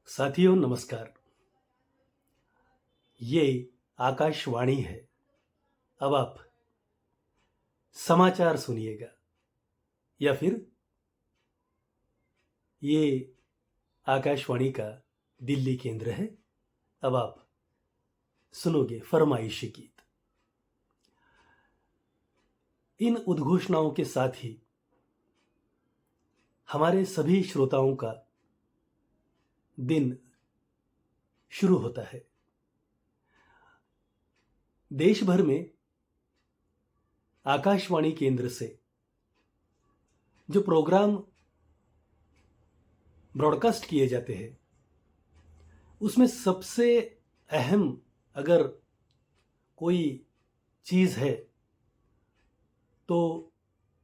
साथियों नमस्कार। ये आकाशवाणी है। अब आप समाचार सुनिएगा या फिर ये आकाशवाणी का दिल्ली केंद्र है। अब आप सुनोगे फरमाइशी गीत। इन उद्घोषणाओं के साथ ही हमारे सभी श्रोताओं का दिन शुरू होता है। देश भर में आकाशवाणी केंद्र से जो प्रोग्राम ब्रॉडकास्ट किए जाते हैं उसमें सबसे अहम अगर कोई चीज़ है तो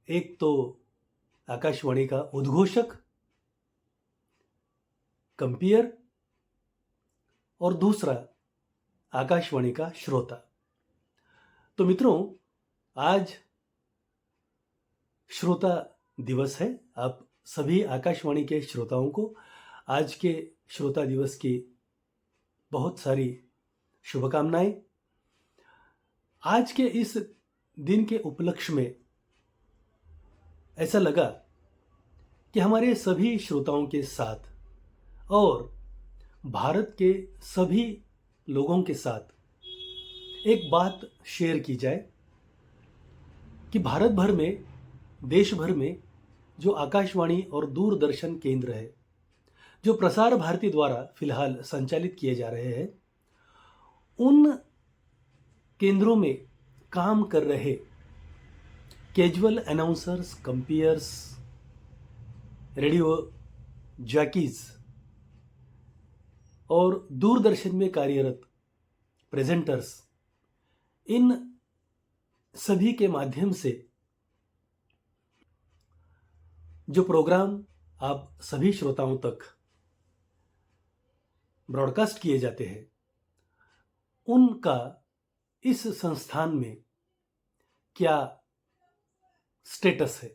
एक तो आकाशवाणी का उद्घोषक, कंपेयर, और दूसरा आकाशवाणी का श्रोता। तो मित्रों, आज श्रोता दिवस है। आप सभी आकाशवाणी के श्रोताओं को आज के श्रोता दिवस की बहुत सारी शुभकामनाएं। आज के इस दिन के उपलक्ष्य में ऐसा लगा कि हमारे सभी श्रोताओं के साथ और भारत के सभी लोगों के साथ एक बात शेयर की जाए कि भारत भर में, देश भर में जो आकाशवाणी और दूरदर्शन केंद्र है, जो प्रसार भारती द्वारा फिलहाल संचालित किए जा रहे हैं, उन केंद्रों में काम कर रहे casual announcers, compares, radio jockeys और दूरदर्शन में कार्यरत प्रेजेंटर्स, इन सभी के माध्यम से जो प्रोग्राम आप सभी श्रोताओं तक ब्रॉडकास्ट किए जाते हैं, उनका इस संस्थान में क्या स्टेटस है।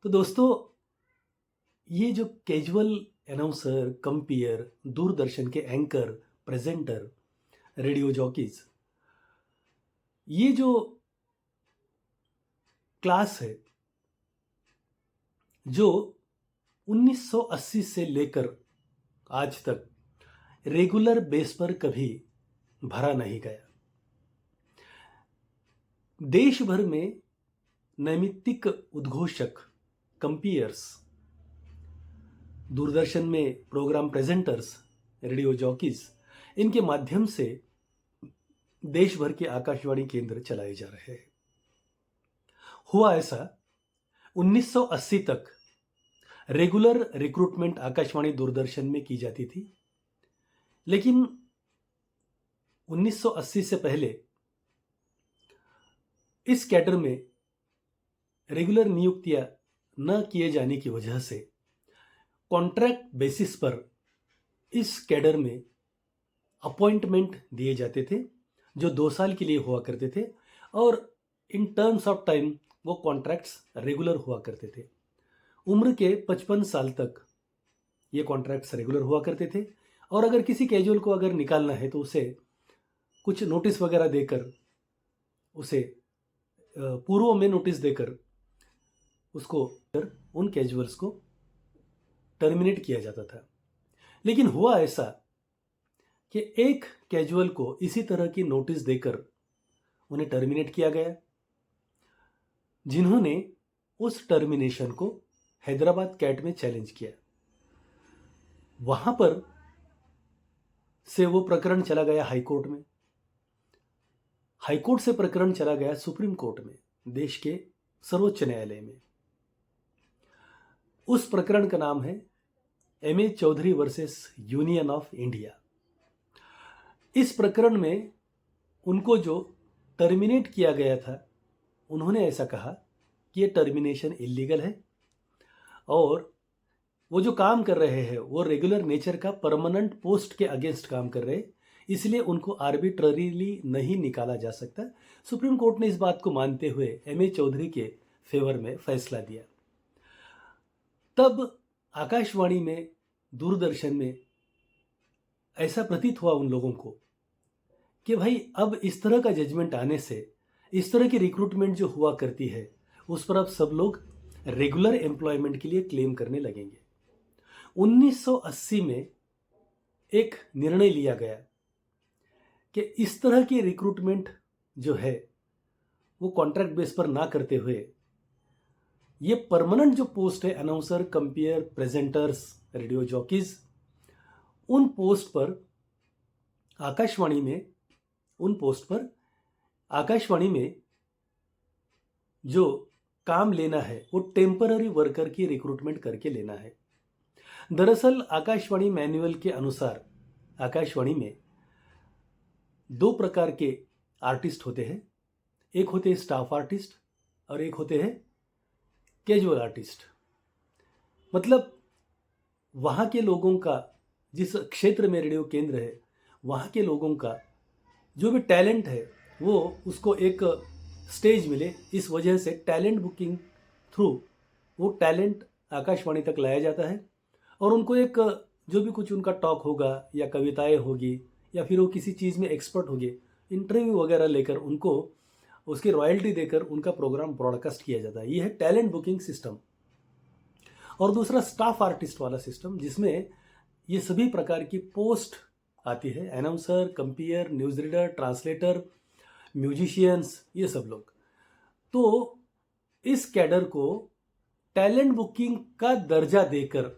तो दोस्तों, ये जो कैजुअल अनाउंसर, कंपेयर, दूरदर्शन के एंकर, प्रेजेंटर, रेडियो जॉकीज, ये जो क्लास है जो 1980 से लेकर आज तक रेगुलर बेस पर कभी भरा नहीं गया। देश भर में नैमित्तिक उद्घोषक, कंपेयर्स, दूरदर्शन में प्रोग्राम प्रेजेंटर्स, रेडियो जॉकीज, इनके माध्यम से देश भर के आकाशवाणी केंद्र चलाए जा रहे हैं। हुआ ऐसा, 1980 तक रेगुलर रिक्रूटमेंट आकाशवाणी दूरदर्शन में की जाती थी, लेकिन 1980 से पहले इस कैडर में रेगुलर नियुक्तियां न किए जाने की वजह से कॉन्ट्रैक्ट बेसिस पर इस कैडर में अपॉइंटमेंट दिए जाते थे, जो 2 साल के लिए हुआ करते थे, और इन टर्म्स ऑफ टाइम वो कॉन्ट्रैक्ट्स रेगुलर हुआ करते थे। उम्र के 55 साल तक ये कॉन्ट्रैक्ट्स रेगुलर हुआ करते थे, और अगर किसी कैजुअल को अगर निकालना है तो उसे कुछ नोटिस वगैरह देकर, उसे पूर्व में नोटिस देकर उसको उन कैजुअल्स को टर्मिनेट किया जाता था। लेकिन हुआ ऐसा कि एक कैजुअल को इसी तरह की नोटिस देकर उन्हें टर्मिनेट किया गया, जिन्होंने उस टर्मिनेशन को हैदराबाद कैट में चैलेंज किया। वहां पर से वो प्रकरण चला गया हाई कोर्ट में, हाई कोर्ट से प्रकरण चला गया सुप्रीम कोर्ट में, देश के सर्वोच्च न्यायालय में। उस प्रकरण का नाम है M A Chaudhary versus Union of India. इस प्रकरण में उनको जो टर्मिनेट किया गया था, उन्होंने ऐसा कहा कि ये टर्मिनेशन इलीगल है और वो जो काम कर रहे हैं वो रेगुलर नेचर का परमानेंट पोस्ट के अगेंस्ट काम कर रहे हैं, इसलिए उनको आर्बिट्ररीली नहीं निकाला जा सकता। सुप्रीम कोर्ट ने इस बात को मानते हुए एम ए चौधरी के फेवर में फैसला दिया। तब आकाशवाणी में दूरदर्शन में ऐसा प्रतीत हुआ उन लोगों को कि भाई अब इस तरह का जजमेंट आने से इस तरह की रिक्रूटमेंट जो हुआ करती है उस पर अब सब लोग रेगुलर एम्प्लॉयमेंट के लिए क्लेम करने लगेंगे। 1980 में एक निर्णय लिया गया कि इस तरह की रिक्रूटमेंट जो है वो कॉन्ट्रैक्ट बेस पर ना करते हुए ये परमानेंट जो पोस्ट है, announcer, compare, presenters, radio jockeys, उन पोस्ट पर आकाशवाणी में जो काम लेना है वो टेम्पररी वर्कर की रिक्रूटमेंट करके लेना है। दरअसल आकाशवाणी मैनुअल के अनुसार आकाशवाणी में 2 प्रकार के आर्टिस्ट होते हैं। एक होते हैं स्टाफ आर्टिस्ट और एक होते हैं कैजुअल आर्टिस्ट। मतलब वहाँ के लोगों का, जिस क्षेत्र में रेडियो केंद्र है वहाँ के लोगों का जो भी टैलेंट है वो उसको एक स्टेज मिले, इस वजह से टैलेंट बुकिंग थ्रू वो टैलेंट आकाशवाणी तक लाया जाता है और उनको एक जो भी कुछ उनका टॉक होगा या कविताएं होगी या फिर वो किसी चीज़ में एक्सपर्ट होंगे, इंटरव्यू वगैरह लेकर उनको उसकी रॉयल्टी देकर उनका प्रोग्राम ब्रॉडकास्ट किया जाता है। ये है टैलेंट बुकिंग सिस्टम। और दूसरा स्टाफ आर्टिस्ट वाला सिस्टम, जिसमें ये सभी प्रकार की पोस्ट आती है, announcer, compare, news reader, translator, musicians, ये सब लोग। तो इस कैडर को टैलेंट बुकिंग का दर्जा देकर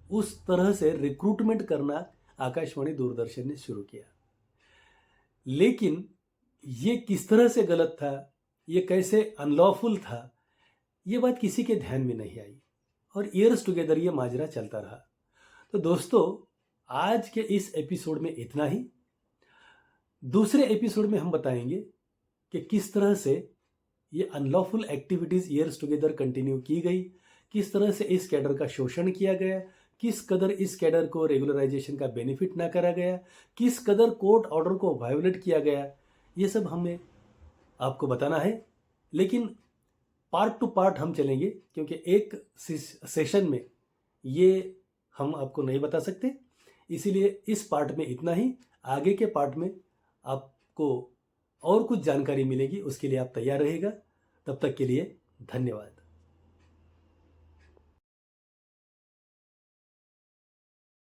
उस तरह से रिक्रूटमेंट करना आकाशवाणी दूरदर्शन ने शुरू किया। लेकिन ये किस तरह से गलत था, ये कैसे अनलॉफुल था, ये बात किसी के ध्यान में नहीं आई और ईयर्स टुगेदर ये माजरा चलता रहा। तो दोस्तों, आज के इस एपिसोड में इतना ही। दूसरे एपिसोड में हम बताएंगे कि किस तरह से ये unlawful activities years together continue की गई, किस तरह से इस कैडर का शोषण किया गया, किस कदर इस कैडर को रेगुलराइजेशन का बेनिफिट ना करा गया, किस कदर कोर्ट ऑर्डर को वायोलेट किया गया, ये सब हमें आपको बताना है। लेकिन पार्ट टू पार्ट हम चलेंगे, क्योंकि एक सेशन में ये हम आपको नहीं बता सकते। इसीलिए इस पार्ट में इतना ही। आगे के पार्ट में आपको और कुछ जानकारी मिलेगी, उसके लिए आप तैयार रहिएगा। तब तक के लिए धन्यवाद।